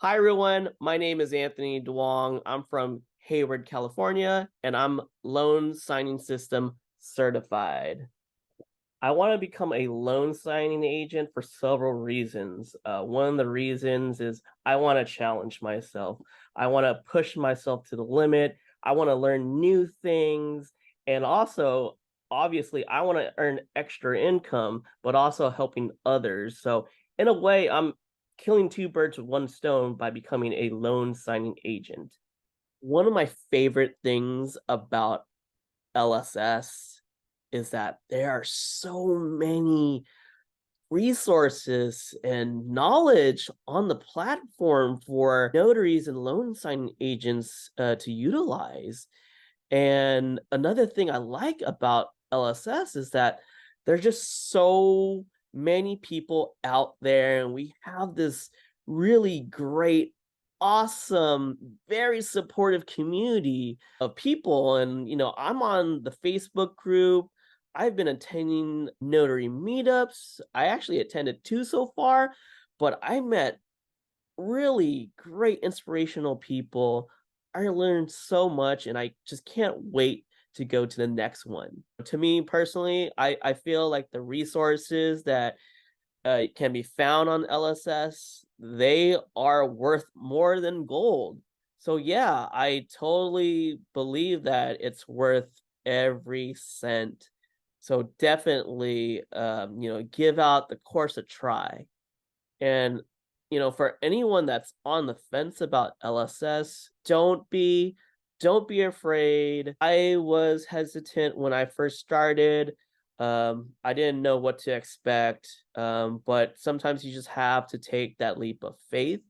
Hi, everyone. My name is Anthony Duong. I'm from Hayward, California, and I'm loan signing system certified. I want to become a loan signing agent for several reasons. One of the reasons is I want to challenge myself. I want to push myself to the limit. I want to learn new things. And also, obviously, I want to earn extra income, but also helping others. So, in a way, I'm killing two birds with one stone by becoming a loan signing agent. One of my favorite things about LSS is that there are so many resources and knowledge on the platform for notaries and loan signing agents to utilize. And another thing I like about LSS is that there's just so many people out there, and we have this really great, awesome, very supportive community of people. And, I'm on the Facebook group. I've been attending notary meetups. I actually attended two so far, but I met really great inspirational people. I learned so much and I just can't wait to go to the next one. To me personally, I feel like the resources that can be found on LSS, they are worth more than gold. So yeah, I totally believe that it's worth every cent. So definitely, give out the course a try. And, for anyone that's on the fence about LSS, don't be afraid. I was hesitant when I first started. I didn't know what to expect. But sometimes you just have to take that leap of faith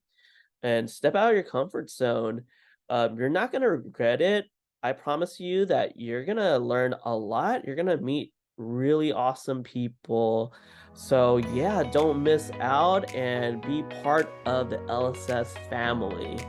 and step out of your comfort zone. You're not gonna regret it. I promise you that you're gonna learn a lot. You're gonna meet really awesome people. So yeah, don't miss out and be part of the LSS family.